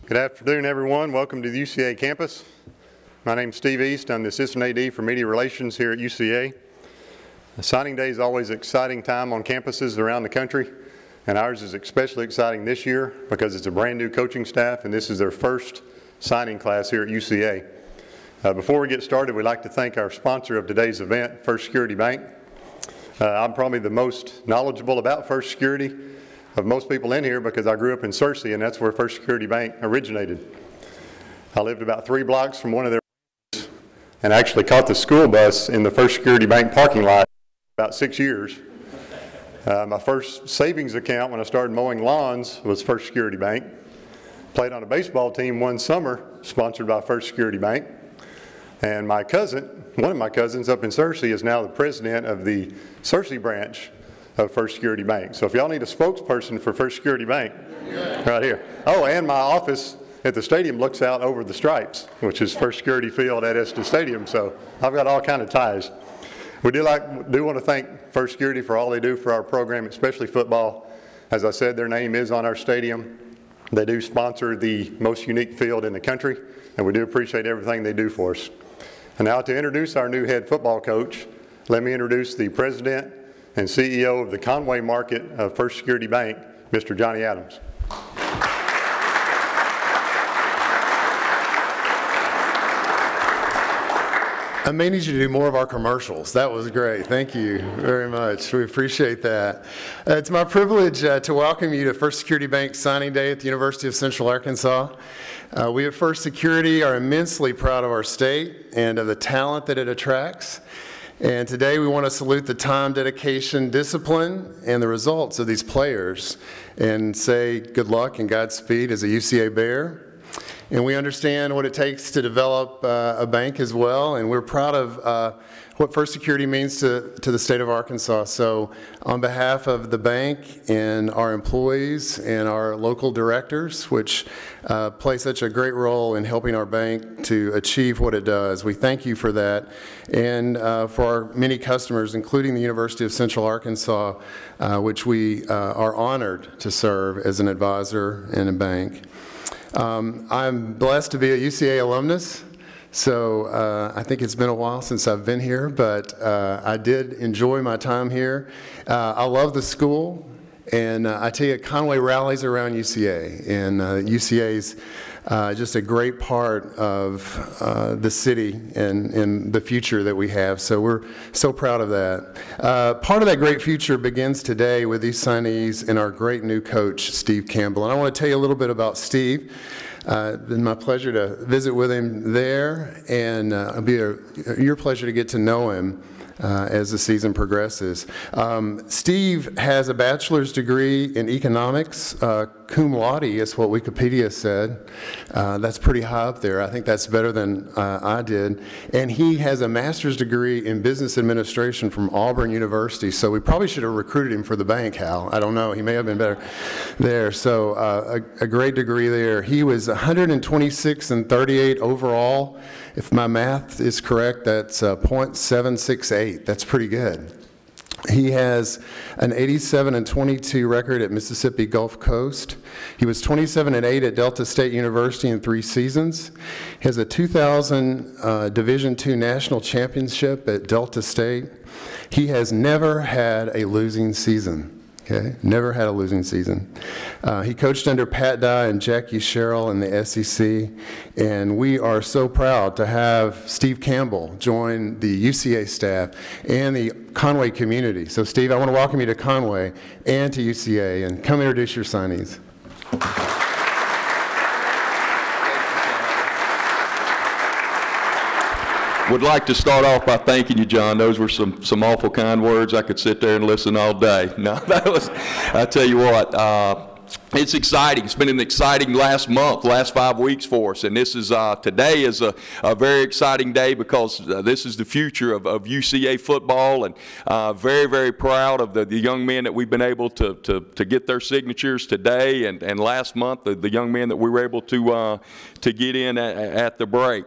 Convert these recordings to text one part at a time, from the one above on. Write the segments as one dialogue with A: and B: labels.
A: Good afternoon, everyone. Welcome to the UCA campus. My name is Steve East. I'm the Assistant AD for Media Relations here at UCA. Signing day is always an exciting time on campuses around the country, and ours is especially exciting this year because it's a brand new coaching staff and this is their first signing class here at UCA. Before we get started, we'd like to thank our sponsor of today's event, First Security Bank. I'm probably the most knowledgeable about First Security of most people in here because I grew up in Searcy, and that's where First Security Bank originated. I lived about 3 blocks from one of their and actually caught the school bus in the First Security Bank parking lot for about 6 years. My first savings account when I started mowing lawns was First Security Bank. Played on a baseball team one summer sponsored by First Security Bank. And my cousin, one of my cousins up in Searcy, is now the president of the Searcy branch of First Security Bank. So if y'all need a spokesperson for First Security Bank, right here. Oh, and my office at the stadium looks out over the stripes, which is First Security Field at Estes Stadium. So I've got all kind of ties. We do want to thank First Security for all they do for our program, especially football. As I said, their name is on our stadium. They do sponsor the most unique field in the country, and we do appreciate everything they do for us. And now to introduce our new head football coach, let me introduce the president and CEO of the Conway market of First Security Bank, Mr. Johnny Adams.
B: I may need you to do more of our commercials. That was great. Thank you very much. We appreciate that. It's my privilege to welcome you to First Security Bank signing day at the University of Central Arkansas. We at First Security are immensely proud of our state and of the talent that it attracts. And today we want to salute the time, dedication, discipline, and the results of these players and say good luck and Godspeed as a UCA Bear. And we understand what it takes to develop a bank as well, and we're proud of what First Security means to the state of Arkansas. So on behalf of the bank and our employees and our local directors, which play such a great role in helping our bank to achieve what it does, we thank you for that. And for our many customers, including the University of Central Arkansas, which we are honored to serve as an advisor and a bank. I'm blessed to be a UCA alumnus, so I think it's been a while since I've been here, but I did enjoy my time here. I love the school, and I tell you, Conway rallies around UCA, and UCA's just a great part of the city and the future that we have, so we're so proud of that. Part of that great future begins today with these signees and our great new coach, Steve Campbell. And I want to tell you a little bit about Steve. It's been my pleasure to visit with him there, and it'll be your pleasure to get to know him as the season progresses. Steve has a bachelor's degree in economics, cum laude is what Wikipedia said. That's pretty high up there. I think that's better than I did. And he has a master's degree in business administration from Auburn University, so we probably should have recruited him for the bank, Hal. I don't know. He may have been better there. So a great degree there. He was 126 and 38 overall. If my math is correct, that's .768. That's pretty good. He has an 87 and 22 record at Mississippi Gulf Coast. He was 27 and 8 at Delta State University in 3 seasons. He has a 2000 Division II National Championship at Delta State. He has never had a losing season. Okay, never had a losing season. He coached under Pat Dye and Jackie Sherrill in the SEC, and we are so proud to have Steve Campbell join the UCA staff and the Conway community. So Steve, I want to welcome you to Conway and to UCA, and come introduce your signees.
C: Would like to start off by thanking you, John. Those were some awful kind words. I could sit there and listen all day. No, that was, I tell you what, it's exciting. It's been an exciting last 5 weeks for us, and this is today is a very exciting day because this is the future of UCA football, and very, very proud of the young men that we've been able to get their signatures today, and last month the young men that we were able to get in at the break.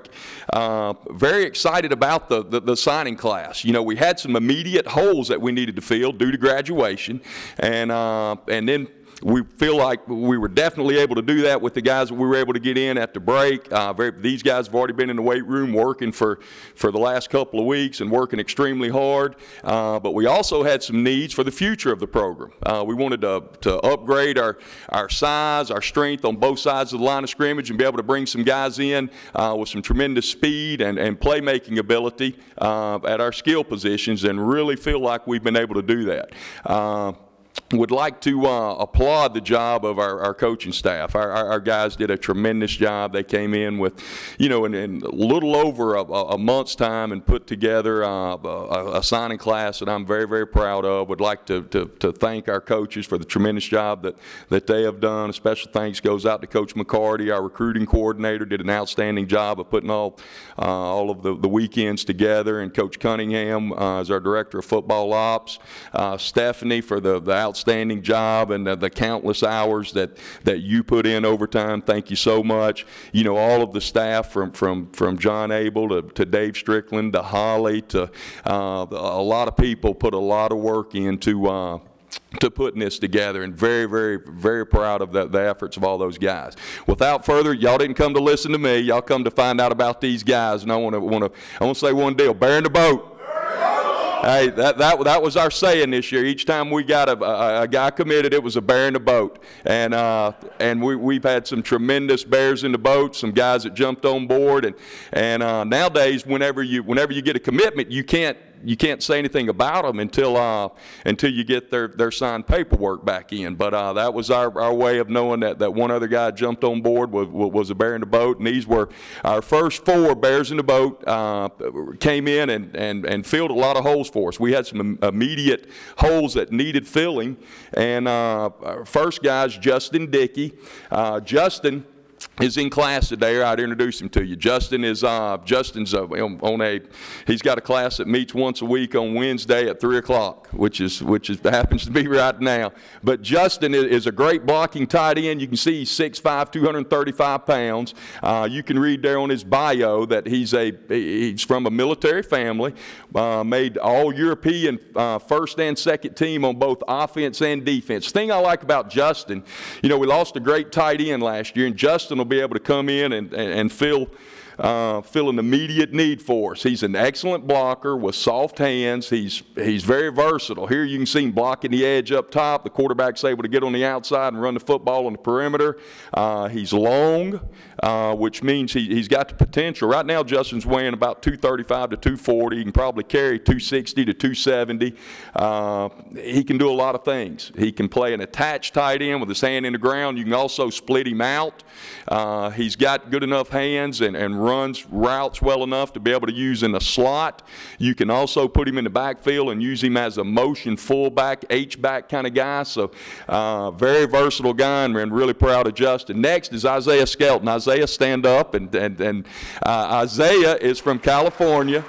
C: Very excited about the signing class. You know, we had some immediate holes that we needed to fill due to graduation, and then we feel like we were definitely able to do that with the guys that we were able to get in at the break. These guys have already been in the weight room working for the last couple of weeks and working extremely hard. But we also had some needs for the future of the program. We wanted to upgrade our size, our strength on both sides of the line of scrimmage, and be able to bring some guys in with some tremendous speed and playmaking ability at our skill positions, and really feel like we've been able to do that. Would like to applaud the job of our coaching staff. Our guys did a tremendous job. They came in with, in a little over a month's time and put together a signing class that I'm very, very proud of. Would like to thank our coaches for the tremendous job that they have done. A special thanks goes out to Coach McCarty, our recruiting coordinator, did an outstanding job of putting all of the weekends together, and Coach Cunningham is our director of football ops. Stephanie for the outstanding job and the countless hours that you put in overtime. Thank you so much. All of the staff from John Abel to Dave Strickland to Holly to a lot of people put a lot of work into putting this together, and very, very, very proud of the efforts of all those guys. Without further, y'all didn't come to listen to me. Y'all come to find out about these guys, and I want to say one deal: bearing the boat. Hey, that was our saying this year. Each time we got a guy committed, it was a bear in the boat. And we've had some tremendous bears in the boat, some guys that jumped on board. And nowadays, whenever you get a commitment, you can't say anything about them until you get their signed paperwork back in. But that was our way of knowing that one other guy jumped on board was a bear in the boat. And these were our first 4 bears in the boat. Came in and filled a lot of holes for us. We had some immediate holes that needed filling. And our first guy is Justin Dickey. Justin is in class today. I'd introduce him to you. Justin's he's got a class that meets once a week on Wednesday at 3 o'clock, which happens to be right now. But Justin is a great blocking tight end. You can see he's 6'5", 235 pounds. You can read there on his bio that he's from a military family, made all European first and second team on both offense and defense. The thing I like about Justin, we lost a great tight end last year, and Justin will be able to come in and fill an immediate need for us. He's an excellent blocker with soft hands. He's very versatile. Here you can see him blocking the edge up top. The quarterback's able to get on the outside and run the football on the perimeter. He's long, which means he's got the potential. Right now, Justin's weighing about 235 to 240. He can probably carry 260 to 270. He can do a lot of things. He can play an attached tight end with his hand in the ground. You can also split him out. He's got good enough hands and runs routes well enough to be able to use in a slot. You can also put him in the backfield and use him as a motion fullback, H-back kind of guy. So very versatile guy, and really proud of Justin. Next is Isaiah Skelton. Isaiah, stand up. And Isaiah is from California.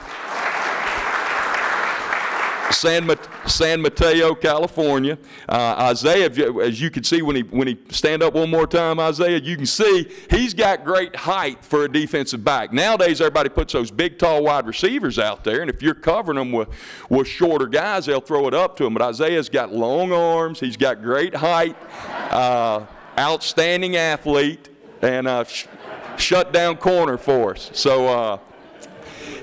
C: San Mateo, California. Isaiah, as you can see when he stand up one more time, Isaiah, you can see he's got great height for a defensive back. Nowadays, everybody puts those big, tall wide receivers out there, and if you're covering them with shorter guys, they'll throw it up to him. But Isaiah's got long arms. He's got great height, outstanding athlete, and shut down corner for us. So,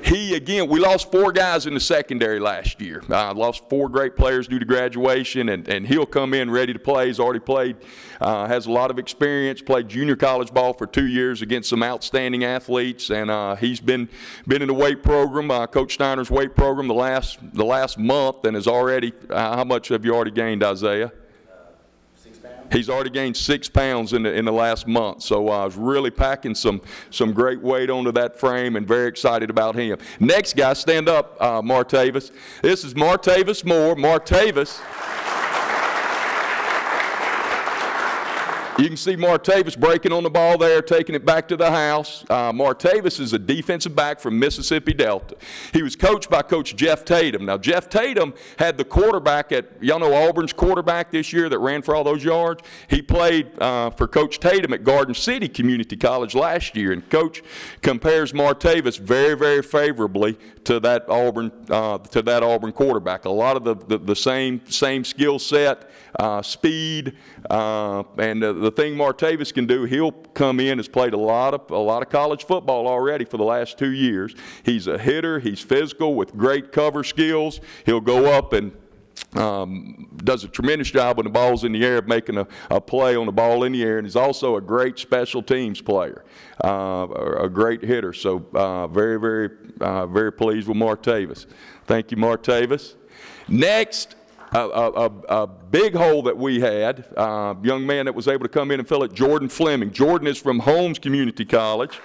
C: we lost 4 guys in the secondary last year. Lost 4 great players due to graduation, and he'll come in ready to play. He's already played, has a lot of experience, played junior college ball for 2 years against some outstanding athletes, and he's been in the weight program, Coach Steiner's weight program the last month, and has already, how much have you already gained, Isaiah? He's already gained 6 pounds in the last month, so I was really packing some great weight onto that frame, and very excited about him. Next guy, stand up, Martavis. This is Martavis Moore. Martavis You can see Martavis breaking on the ball there, taking it back to the house. Martavis is a defensive back from Mississippi Delta. He was coached by Coach Jeff Tatum. Now, Jeff Tatum had the quarterback y'all know Auburn's quarterback this year that ran for all those yards? He played for Coach Tatum at Garden City Community College last year, and Coach compares Martavis very, very favorably to that Auburn quarterback. A lot of the same skill set, speed, and the thing Martavis can do, he'll come in, has played a lot of college football already for the last 2 years. He's a hitter, he's physical with great cover skills. He'll go up and does a tremendous job when the ball's in the air of making a play on the ball in the air, and he's also a great special teams player, a great hitter. So very, very, very pleased with Martavis. Thank you, Martavis. Next, a big hole that we had, young man that was able to come in and fill it, Jordan Fleming. Jordan is from Holmes Community College.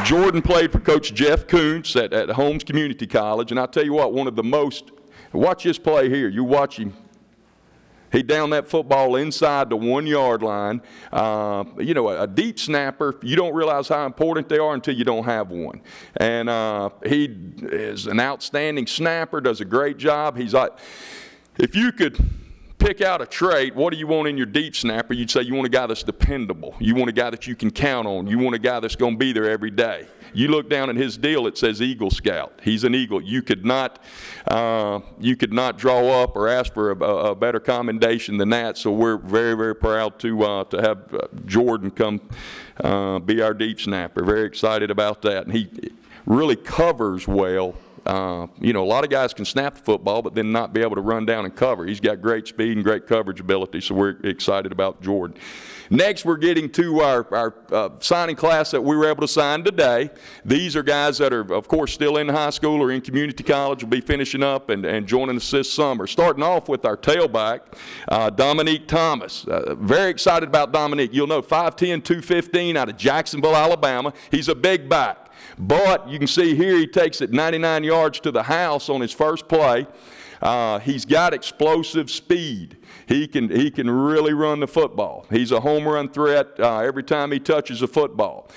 C: Jordan played for Coach Jeff Kuntz at Holmes Community College, and I'll tell you what, one of the most, watch this play here. You watch him. He downed that football inside the 1 yard line. You know, a deep snapper, you don't realize how important they are until you don't have one. And he is an outstanding snapper, does a great job. He's like, if you could pick out a trait, what do you want in your deep snapper? You'd say you want a guy that's dependable. You want a guy that you can count on. You want a guy that's going to be there every day. You look down at his deal, it says Eagle Scout. He's an Eagle. You could not draw up or ask for a better commendation than that. So we're very, very proud to have Jordan come be our deep snapper. Very excited about that. And he really covers well. You know, a lot of guys can snap the football, but then not be able to run down and cover. He's got great speed and great coverage ability, so we're excited about Jordan. Next, we're getting to our signing class that we were able to sign today. These are guys that are, of course, still in high school or in community college, will be finishing up and joining us this summer. Starting off with our tailback, Dominique Thomas. Very excited about Dominique. You'll know 5'10", 215 out of Jacksonville, Alabama. He's a big back. But you can see here he takes it 99 yards to the house on his first play. He's got explosive speed. He can really run the football. He's a home run threat every time he touches a football.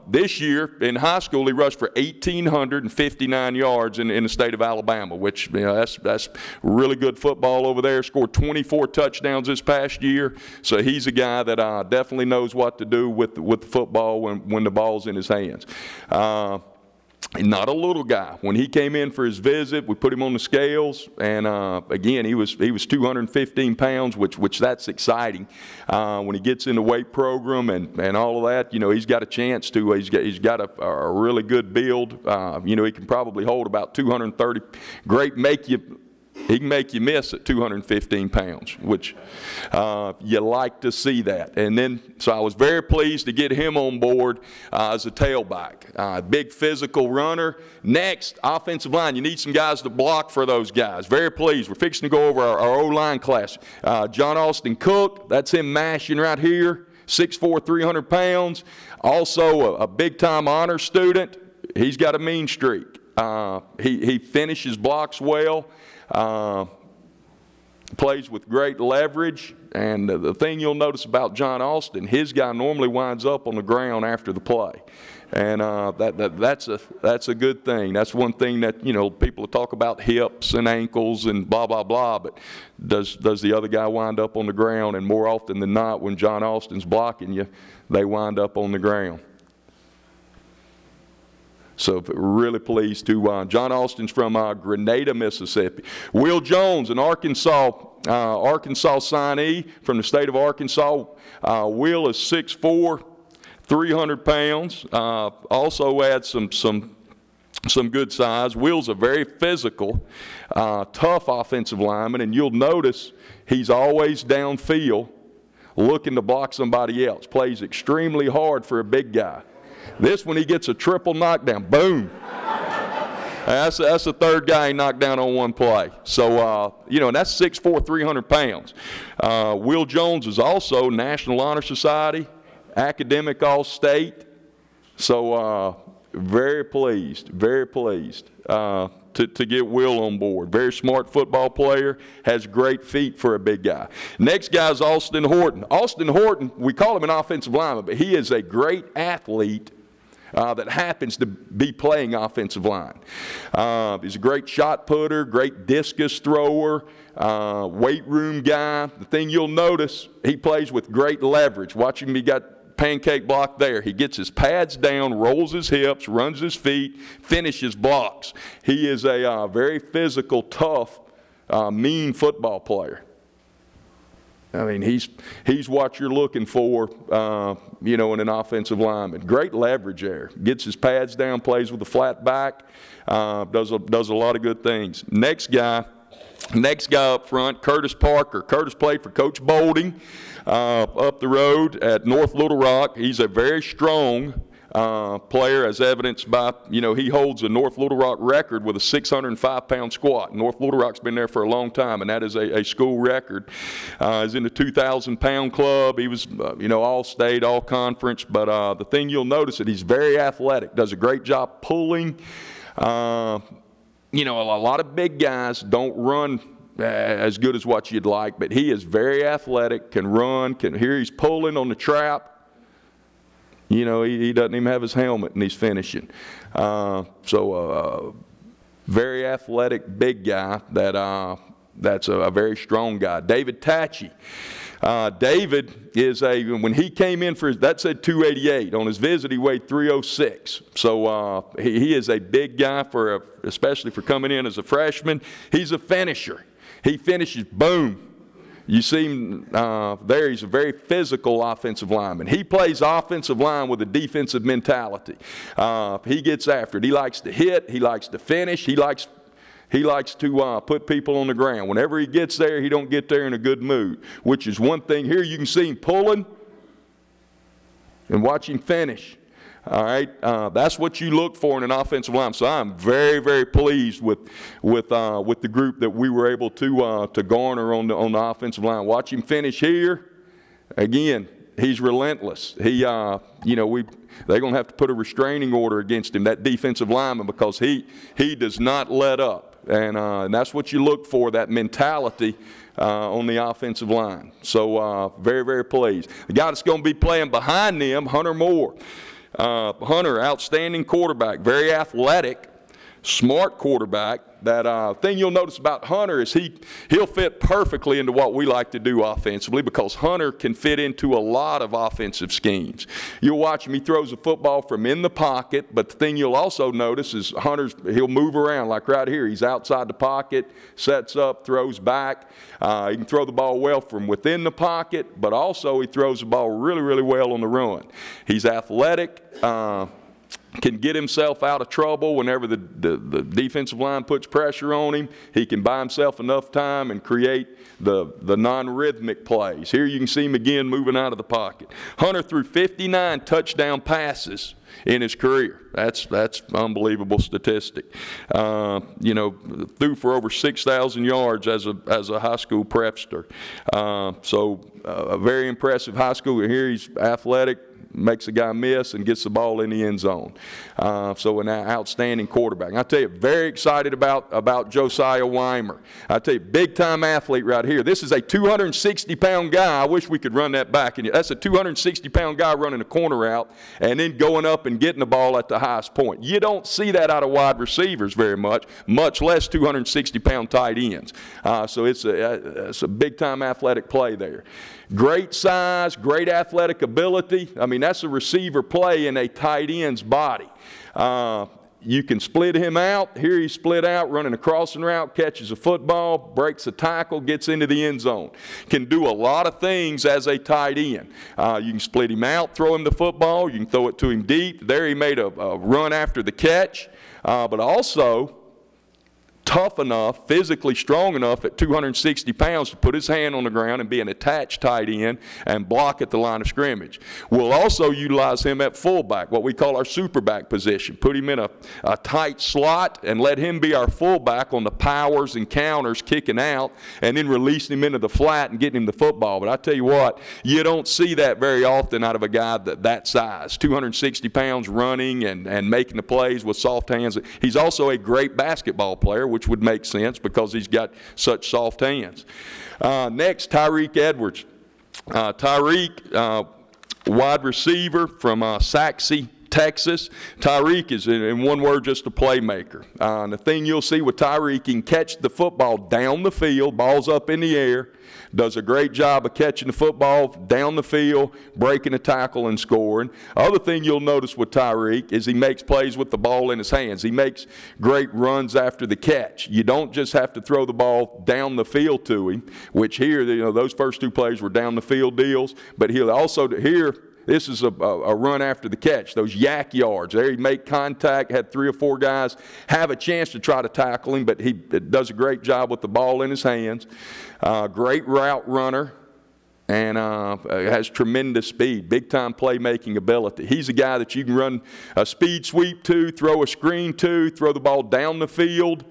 C: This year in high school he rushed for 1,859 yards in the state of Alabama, which, you know, that's really good football over there. Scored 24 touchdowns this past year. So he's a guy that definitely knows what to do with the football when the ball's in his hands. Not a little guy. When he came in for his visit, we put him on the scales, and again, he was 215 pounds, which that's exciting. When he gets in the weight program and all of that, you know, he's got a chance to. He's got a really good build. You know, he can probably hold about 230. He can make you miss at 215 pounds, which you like to see that. And then, so I was very pleased to get him on board as a tailback. Big physical runner. Next, offensive line. You need some guys to block for those guys. Very pleased. We're fixing to go over our O-line class. John Austin Cook, that's him mashing right here. 6'4", 300 pounds. Also a big-time honor student. He's got a mean streak. He finishes blocks well. Plays with great leverage, and the thing you'll notice about John Austin, his guy normally winds up on the ground after the play, and that's a good thing. That's one thing that, you know, people talk about hips and ankles and blah blah blah, but does the other guy wind up on the ground? And more often than not, when John Austin's blocking you, they wind up on the ground. So really pleased to, John Austin's from Grenada, Mississippi. Will Jones, an Arkansas signee from the state of Arkansas. Will is 6'4", 300 pounds. Also adds some good size. Will's a very physical, tough offensive lineman, and you'll notice he's always downfield looking to block somebody else. Plays extremely hard for a big guy. This one, he gets a triple knockdown. Boom. That's the third guy he knocked down on one play. So, you know, and that's 6'4", 300 pounds. Will Jones is also National Honor Society, academic All-State. So, very pleased to to get Will on board. Very smart football player, has great feet for a big guy. Next guy is Austin Horton. Austin Horton, we call him an offensive lineman, but he is a great athlete that happens to be playing offensive line. He's a great shot putter, great discus thrower, weight room guy. The thing you'll notice, he plays with great leverage. Watch him, he got pancake block there. He gets his pads down, rolls his hips, runs his feet, finishes blocks. He is a very physical, tough, mean football player. I mean, he's what you're looking for, in an offensive lineman. Great leverage there. Gets his pads down, plays with a flat back, does a lot of good things. Next guy up front, Curtis Parker. Curtis played for Coach Bolding up the road at North Little Rock. He's a very strong player, as evidenced by, he holds a North Little Rock record with a 605-pound squat. North Little Rock's been there for a long time, and that is a school record. He's in the 2,000-pound club. He was, all-state, all-conference. But the thing you'll notice is he's very athletic, does a great job pulling. A lot of big guys don't run as good as what you'd like, but he is very athletic, can run, he's pulling on the trap. He doesn't even have his helmet, and he's finishing. Very athletic, big guy that's a very strong guy. David Tatchy. David is when he came in that said 288. On his visit, he weighed 306. So he is a big guy especially for coming in as a freshman. He's a finisher. He finishes, boom. You see him there, he's a very physical offensive lineman. He plays offensive line with a defensive mentality. He gets after it. He likes to hit. He likes to finish. He likes to put people on the ground. Whenever he gets there, he don't get there in a good mood, which is one thing. Here you can see him pulling and watch him finish. All right, that's what you look for in an offensive line. So I'm very, very pleased with the group that we were able to garner on the offensive line. Watch him finish here. Again, he's relentless. They're going to have to put a restraining order against him, that defensive lineman, because he does not let up. And that's what you look for, that mentality on the offensive line. So very, very pleased. The guy that's going to be playing behind them, Hunter Moore. Hunter, outstanding quarterback, very athletic, smart quarterback. That thing you'll notice about Hunter is he'll fit perfectly into what we like to do offensively, because Hunter can fit into a lot of offensive schemes. You'll watch him, he throws a football from in the pocket, but the thing you'll also notice is he'll move around, like right here. He's outside the pocket, sets up, throws back. He can throw the ball well from within the pocket, but also he throws the ball really, really well on the run. He's athletic. Can get himself out of trouble whenever the defensive line puts pressure on him. He can buy himself enough time and create the non-rhythmic plays. Here you can see him again moving out of the pocket. Hunter threw 59 touchdown passes in his career. That's unbelievable statistic. Threw for over 6,000 yards as a high school prepster. A very impressive high school. Here he's athletic, makes a guy miss, and gets the ball in the end zone. An outstanding quarterback. And I tell you, very excited about Josiah Weimer. I tell you, big-time athlete right here. This is a 260-pound guy. I wish we could run that back. That's a 260-pound guy running a corner route and then going up and getting the ball at the highest point. You don't see that out of wide receivers very much less 260-pound tight ends. It's a big-time athletic play there. Great size, great athletic ability. I mean, that's a receiver play in a tight end's body. You can split him out. Here he's split out, running a crossing route, catches a football, breaks a tackle, gets into the end zone. Can do a lot of things as a tight end. You can split him out, throw him the football. You can throw it to him deep. There he made a run after the catch. But also, tough enough, physically strong enough at 260 pounds to put his hand on the ground and be an attached tight end and block at the line of scrimmage. We'll also utilize him at fullback, what we call our superback position. Put him in a tight slot and let him be our fullback on the powers and counters kicking out, and then releasing him into the flat and getting him the football. But I tell you what, you don't see that very often out of a guy that size, 260 pounds running and making the plays with soft hands. He's also a great basketball player, which would make sense because he's got such soft hands. Next, Tyreek Edwards. Tyreek, wide receiver from Saxe, Texas. Tyreek is, in one word, just a playmaker. And the thing you'll see with Tyreek, he can catch the football down the field, ball's up in the air, does a great job of catching the football down the field, breaking a tackle and scoring. Other thing you'll notice with Tyreek is he makes plays with the ball in his hands. He makes great runs after the catch. You don't just have to throw the ball down the field to him, which here, those first two plays were down the field deals, but he'll also, here, this is a run after the catch, those yak yards. There he make contact, had 3 or 4 guys have a chance to try to tackle him, but he does a great job with the ball in his hands. Great route runner, and has tremendous speed, big-time playmaking ability. He's a guy that you can run a speed sweep to, throw a screen to, throw the ball down the field.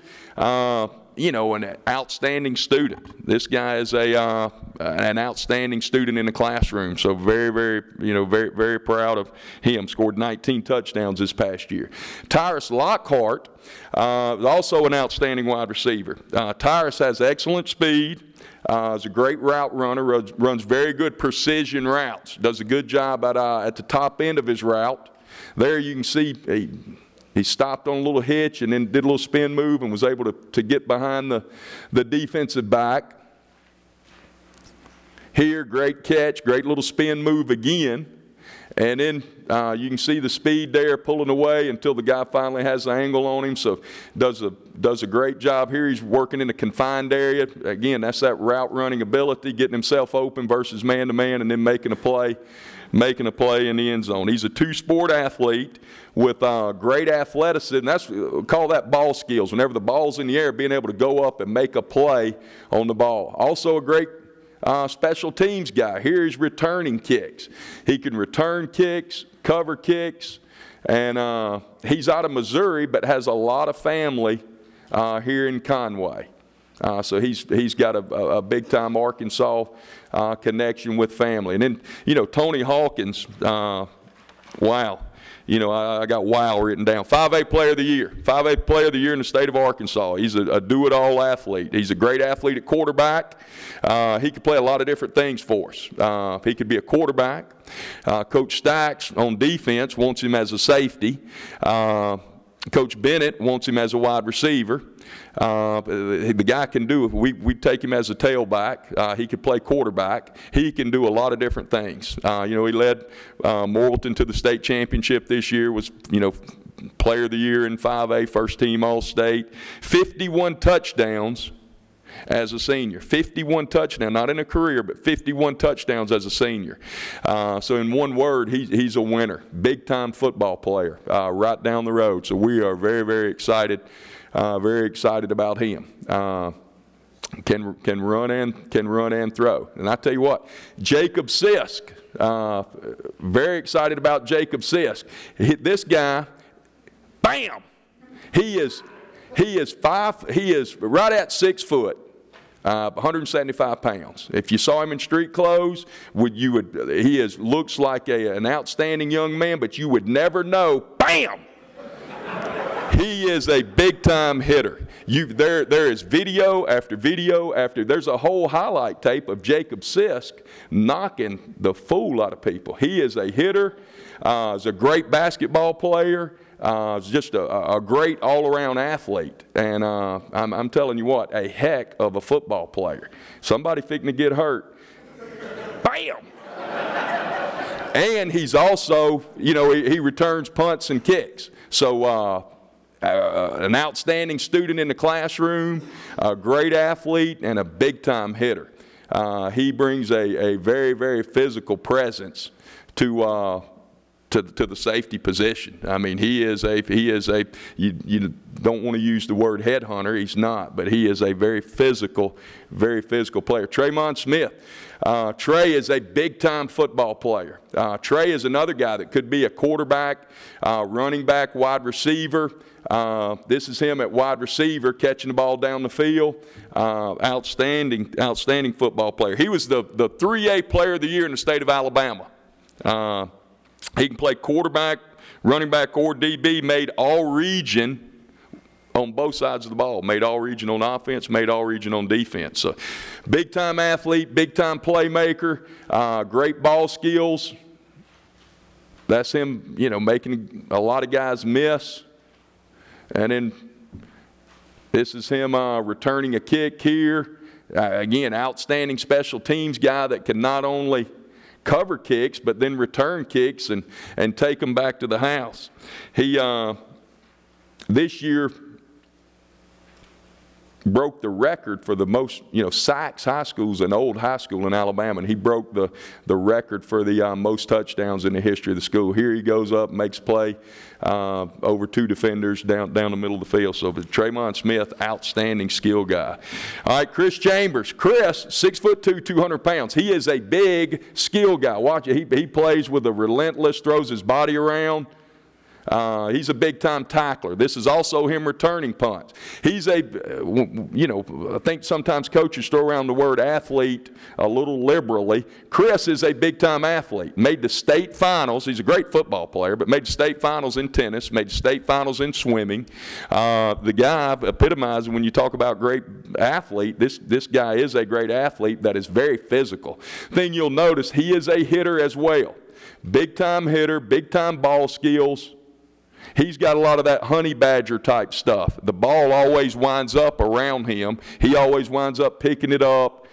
C: An outstanding student. This guy is an outstanding student in the classroom. So very, very, very, very proud of him. Scored 19 touchdowns this past year. Tyrus Lockhart, also an outstanding wide receiver. Tyrus has excellent speed. Is a great route runner. Runs very good precision routes. Does a good job at the top end of his route. There you can see he stopped on a little hitch and then did a little spin move and was able to get behind the defensive back. Here, great catch, great little spin move again. And then you can see the speed there pulling away until the guy finally has the angle on him. So does a great job here. He's working in a confined area. Again, that's that route running ability, getting himself open versus man-to-man and then making a play in the end zone. He's a two-sport athlete with great athleticism. We call that ball skills. Whenever the ball's in the air, being able to go up and make a play on the ball. Also a great special teams guy. Here he's returning kicks. He can return kicks, cover kicks, and he's out of Missouri but has a lot of family here in Conway. So he's got a big-time Arkansas connection with family. And then, Tony Hawkins, wow. I got wow written down. 5A Player of the Year. 5A Player of the Year in the state of Arkansas. He's a do-it-all athlete. He's a great athlete at quarterback. He could play a lot of different things for us. He could be a quarterback. Coach Stacks on defense wants him as a safety. Coach Bennett wants him as a wide receiver. The guy can do it. We take him as a tailback. He could play quarterback. He can do a lot of different things. He led Morrilton to the state championship this year, was, player of the year in 5A, first team All-State. 51 touchdowns as a senior. 51 touchdowns, not in a career, but 51 touchdowns as a senior. So in one word, he's a winner. Big-time football player right down the road. So we are very, very excited about him. Can run and throw. And I tell you what, Jacob Sisk, very excited about Jacob Sisk. This guy, bam, he is right at 6 foot. 175 pounds. If you saw him in street clothes, he looks like an outstanding young man, but you would never know, bam! He is a big-time hitter. There is video after video there's a whole highlight tape of Jacob Sisk knocking the fool out of people. He is a hitter, is a great basketball player, just a great all-around athlete. And I'm telling you what, a heck of a football player. Somebody fixing to get hurt. Bam! And he's also, he returns punts and kicks. So an outstanding student in the classroom, a great athlete, and a big-time hitter. He brings a very, very physical presence to to the safety position. I mean, he is a you don't want to use the word headhunter. He's not, but he is a very physical player. Tremont Smith. Trey is a big-time football player. Trey is another guy that could be a quarterback, running back, wide receiver. This is him at wide receiver, catching the ball down the field. Outstanding football player. He was the 3A player of the year in the state of Alabama. He can play quarterback, running back, or DB, made all-region on both sides of the ball, made all-region on offense, made all-region on defense. So, big-time athlete, big-time playmaker, great ball skills. That's him, making a lot of guys miss. And then this is him returning a kick here. Again, outstanding special teams guy that can not only cover kicks, but then return kicks and take them back to the house. He, this year, broke the record for the most, Sykes High School's an old high school in Alabama, and he broke the record for the most touchdowns in the history of the school. Here he goes up, makes play over 2 defenders down the middle of the field. So Tremont Smith, outstanding skill guy. All right, Chris Chambers. Chris, 6'2", 200 pounds. He is a big skill guy. Watch it. He plays with a relentless, throws his body around. He's a big-time tackler. This is also him returning punts. He's I think sometimes coaches throw around the word athlete a little liberally. Chris is a big-time athlete. Made the state finals. He's a great football player, but made the state finals in tennis, made the state finals in swimming. The guy epitomizes, when you talk about great athlete, this guy is a great athlete that is very physical. Thing you'll notice, he is a hitter as well. Big-time hitter, big-time ball skills. He's got a lot of that honey badger type stuff. The ball always winds up around him. He always winds up picking it up,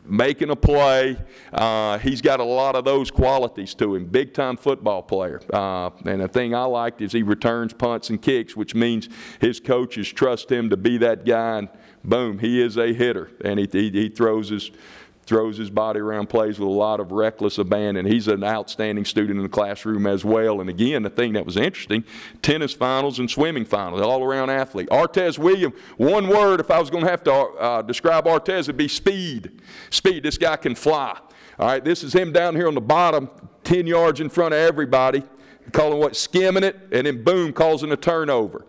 C: making a play. He's got a lot of those qualities to him. Big-time football player. And the thing I liked is he returns punts and kicks, which means his coaches trust him to be that guy. And boom, he is a hitter. And he throws his body around, plays with a lot of reckless abandon. He's an outstanding student in the classroom as well. And again, the thing that was interesting, tennis finals and swimming finals, all-around athlete. Artez Williams, one word, if I was going to have to describe Artez, it'd be speed. Speed, this guy can fly. All right, this is him down here on the bottom, 10 yards in front of everybody. Calling skimming it, and then boom, causing a turnover.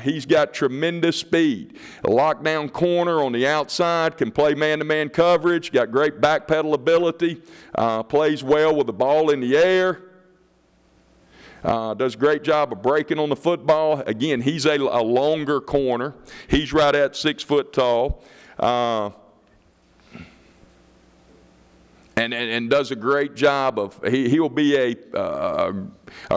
C: He's got tremendous speed. A lockdown corner on the outside, can play man-to-man coverage, got great back pedal ability, plays well with the ball in the air. Does a great job of breaking on the football. Again, he's a longer corner. He's right at 6 foot tall. And does a great job of, he'll be a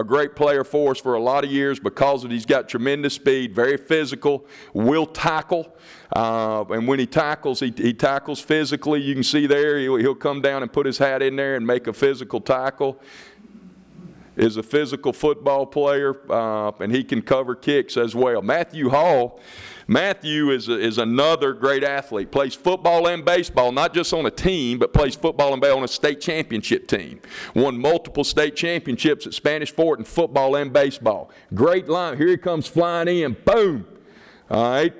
C: great player for us for a lot of years because he's got tremendous speed, very physical, will tackle. And when he tackles, he tackles physically. You can see there, he'll come down and put his hat in there and make a physical tackle. Is a physical football player, and he can cover kicks as well. Matthew Hall. Matthew is another great athlete. Plays football and baseball, not just on a team, but plays football and baseball on a state championship team. Won multiple state championships at Spanish Fort in football and baseball. Great line. Here he comes flying in. Boom. All right.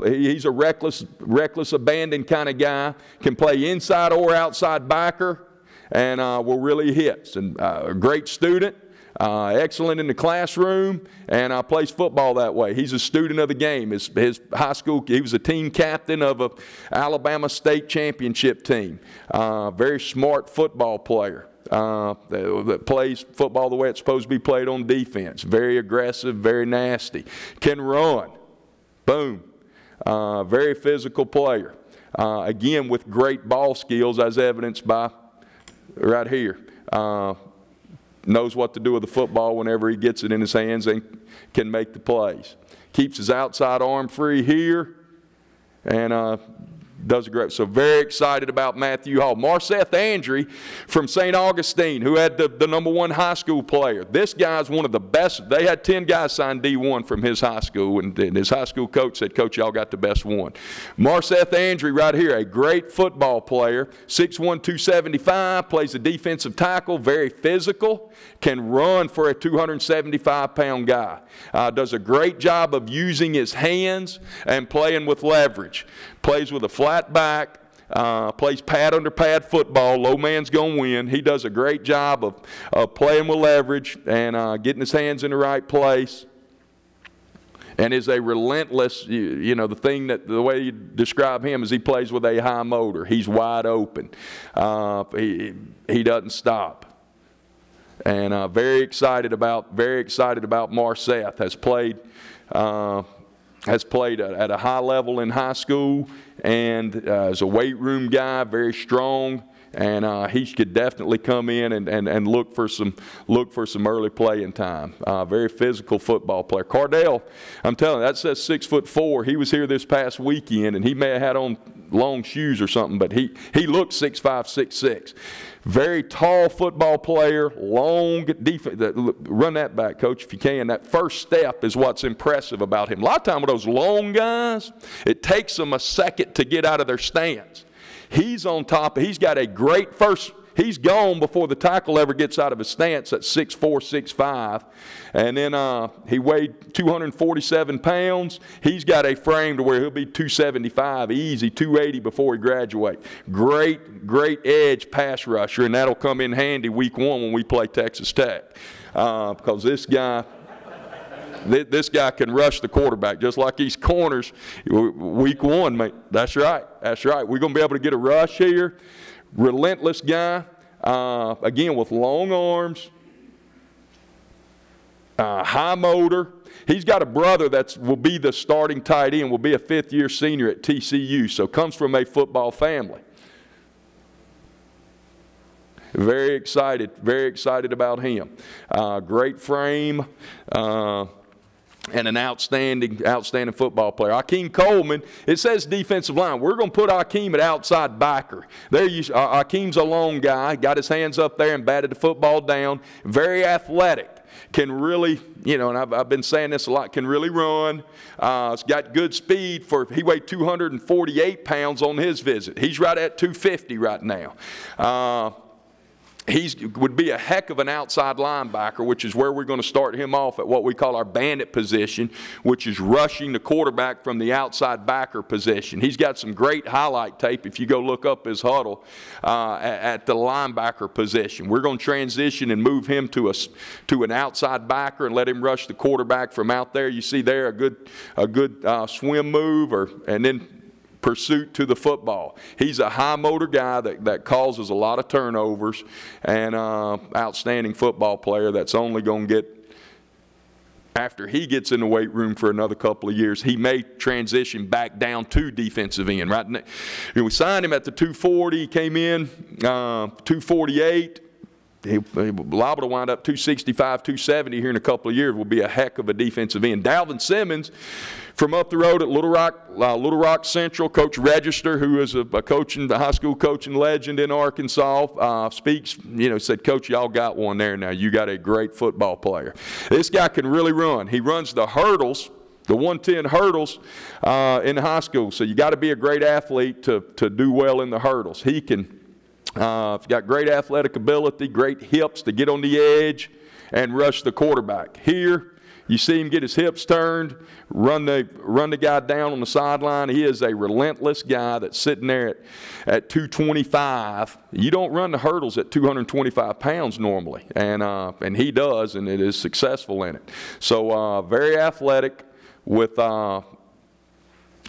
C: He's a reckless abandon kind of guy. Can play inside or outside backer, and will really hit. And a great student. Excellent in the classroom, and plays football that way. He's a student of the game. His high school, he was a team captain of a Alabama state championship team. Very smart football player that plays football the way it's supposed to be played on defense. Very aggressive, very nasty. Can run. Boom. Very physical player. Again, with great ball skills, as evidenced by right here. Knows what to do with the football whenever he gets it in his hands and can make the plays. Keeps his outside arm free here, and Does a great. So very excited about Matthew Hall. Marceth Andry from St. Augustine, who had the #1 high school player. This guy's one of the best. They had 10 guys sign D1 from his high school, and his high school coach said, "Coach, y'all got the best one." Marceth Andry right here, a great football player, 6'1", 275, plays the defensive tackle, very physical, can run for a 275-pound guy. Does a great job of using his hands and playing with leverage. Plays with a flat back, plays pad under pad football. Low man's going to win. He does a great job of playing with leverage and getting his hands in the right place. And is a relentless, the way you describe him is he plays with a high motor. He's wide open. He doesn't stop. And very excited about Marceth. Has played at a high level in high school, and is a weight room guy, very strong, and he could definitely come in and look for some early playing time. Very physical football player. Cardell, I'm telling you, that says 6'4". He was here this past weekend, and he may have had on long shoes or something, but he looked 6'5", 6'6". Very tall football player, long defense. Run that back, Coach, if you can. That first step is what's impressive about him. A lot of time with those long guys, it takes them a second to get out of their stance. He's on top. He's got a great first. He's gone before the tackle ever gets out of his stance at 6'4", 6'5". And then he weighed 247 pounds. He's got a frame to where he'll be 275, easy, 280 before he graduates. Great edge pass rusher, and that'll come in handy week 1 when we play Texas Tech. Because this guy can rush the quarterback just like these corners week 1, mate. That's right. We're going to be able to get a rush here. Relentless guy, again with long arms, high motor. He's got a brother that will be the starting tight end, will be a 5th-year senior at TCU, so comes from a football family. Very excited about him. Great frame. And an outstanding football player. Akeem Coleman, it says defensive line. We're going to put Akeem at outside backer. Akeem's a long guy, got his hands up there and batted the football down. Very athletic. Can really, and I've been saying this a lot, can really run. He's got good speed. He weighed 248 pounds on his visit. He's right at 250 right now. He would be a heck of an outside linebacker, which is where we're going to start him off at what we call our bandit position, which is rushing the quarterback from the outside backer position. He's got some great highlight tape if you go look up his huddle at the linebacker position. We're going to transition and move him to an outside backer and let him rush the quarterback from out there. You see there a good swim move and then pursuit to the football. He's a high motor guy that causes a lot of turnovers, and outstanding football player that's only going to get, after he gets in the weight room for another couple of years, he may transition back down to defensive end. Right now, we signed him at the 240. He came in 248. He'll be liable to wind up 265, 270 here in a couple of years. Will be a heck of a defensive end. Dalvin Simmons from up the road at Little Rock Central, Coach Register, who is a high school coaching legend in Arkansas, speaks, said, "Coach, y'all got one there now. You got a great football player." This guy can really run. He runs the hurdles, the 110 hurdles in high school. So you got to be a great athlete to do well in the hurdles. He can. He's got great athletic ability, great hips to get on the edge and rush the quarterback. Here, you see him get his hips turned, run the guy down on the sideline. He is a relentless guy that's sitting there at 225. You don't run the hurdles at 225 pounds normally, and he does, and it is successful in it. So very athletic with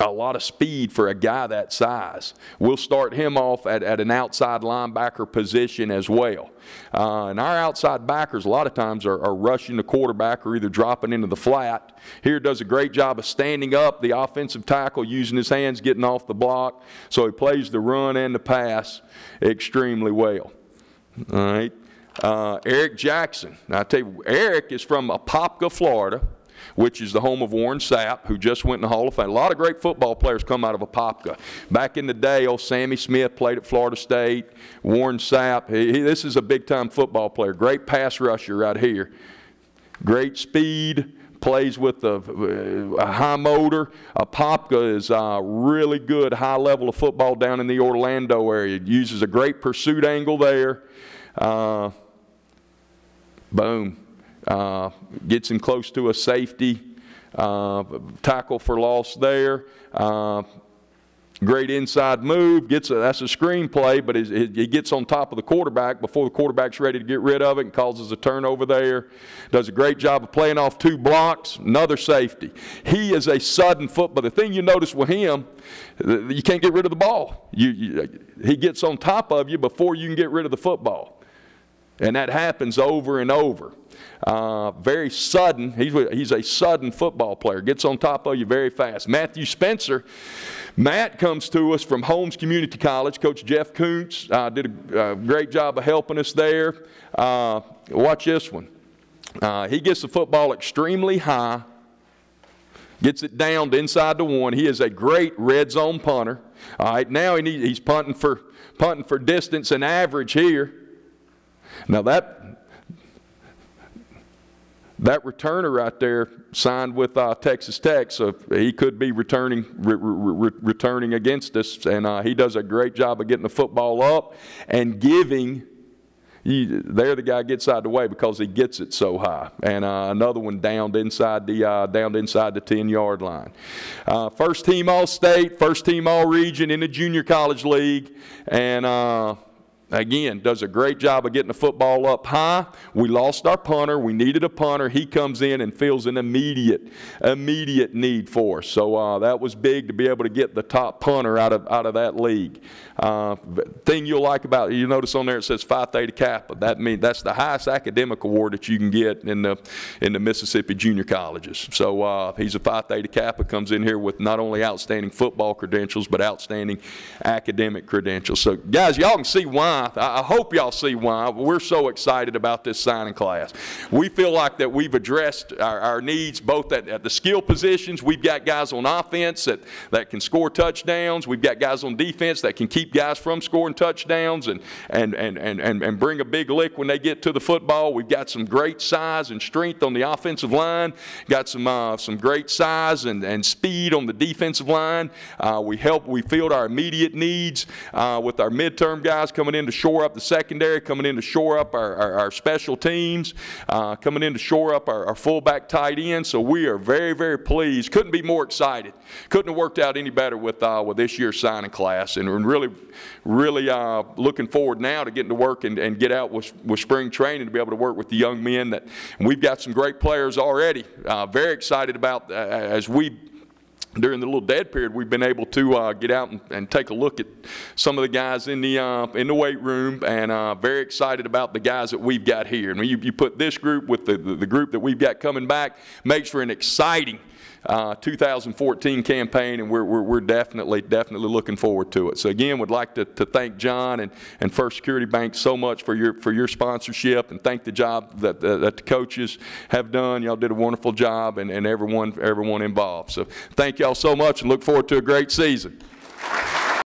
C: a lot of speed for a guy that size. We'll start him off at an outside linebacker position as well. And our outside backers a lot of times are rushing the quarterback or either dropping into the flat. Here does a great job of standing up, the offensive tackle using his hands, getting off the block. So he plays the run and the pass extremely well. All right. Eric Jackson. Now I tell you, Eric is from Apopka, Florida. which is the home of Warren Sapp, who just went in the Hall of Fame. A lot of great football players come out of Apopka. Back in the day, old Sammy Smith played at Florida State. Warren Sapp, this is a big-time football player. Great pass rusher right here. Great speed. Plays with a high motor. Apopka is really good high level of football down in the Orlando area. Uses a great pursuit angle there. Boom. Gets him close to a safety. Tackle for loss there. Great inside move. That's a screen play, but he gets on top of the quarterback before the quarterback's ready to get rid of it and causes a turnover there. Does a great job of playing off 2 blocks. Another safety. He is a sudden football. The thing you notice with him, you can't get rid of the ball. He gets on top of you before you can get rid of the football. And that happens over and over. Very sudden. He's a sudden football player. Gets on top of you very fast. Matthew Spencer. Matt comes to us from Holmes Community College. Coach Jeff Kuntz did a great job of helping us there. Watch this one. He gets the football extremely high. Gets it down to inside the 1. He is a great red zone punter. All right, now he's punting for distance and average here. Now that returner right there signed with Texas Tech, so he could be returning against us, and he does a great job of getting the football up and giving. There the guy gets out of the way because he gets it so high. And another one downed inside the 10-yard line. First team All-State, first team All-Region in the Junior College League, and again, does a great job of getting the football up high. We lost our punter. We needed a punter. He comes in and fills an immediate need for us. So that was big to be able to get the top punter out of that league. Thing you'll like about it, you notice on there it says Phi Theta Kappa. That's the highest academic award that you can get in the Mississippi junior colleges. So he's a Phi Theta Kappa, comes in here with not only outstanding football credentials but outstanding academic credentials. So guys, y'all can see why. I hope y'all see why we're so excited about this signing class. We feel like that we've addressed our needs both at the skill positions. We've got guys on offense that can score touchdowns. We've got guys on defense that can keep guys from scoring touchdowns and bring a big lick when they get to the football. We've got some great size and strength on the offensive line. Got some great size and speed on the defensive line. We filled our immediate needs with our midterm guys coming in to shore up the secondary, coming in to shore up our special teams, coming in to shore up our fullback tight end. So we are very, very pleased. Couldn't be more excited. Couldn't have worked out any better with this year's signing class. And we're really looking forward now to getting to work and get out with spring training to be able to work with the young men. We've got some great players already. Very excited about during the little dead period, we've been able to get out and take a look at some of the guys in the weight room, and very excited about the guys that we've got here. And when you put this group with the group that we've got coming back, makes for an exciting 2014 campaign, and we're definitely looking forward to it. So again, would like to thank John and First Security Bank so much for your sponsorship, and thank the job that the coaches have done. Y'all did a wonderful job, and everyone involved. So thank y'all so much, and look forward to a great season.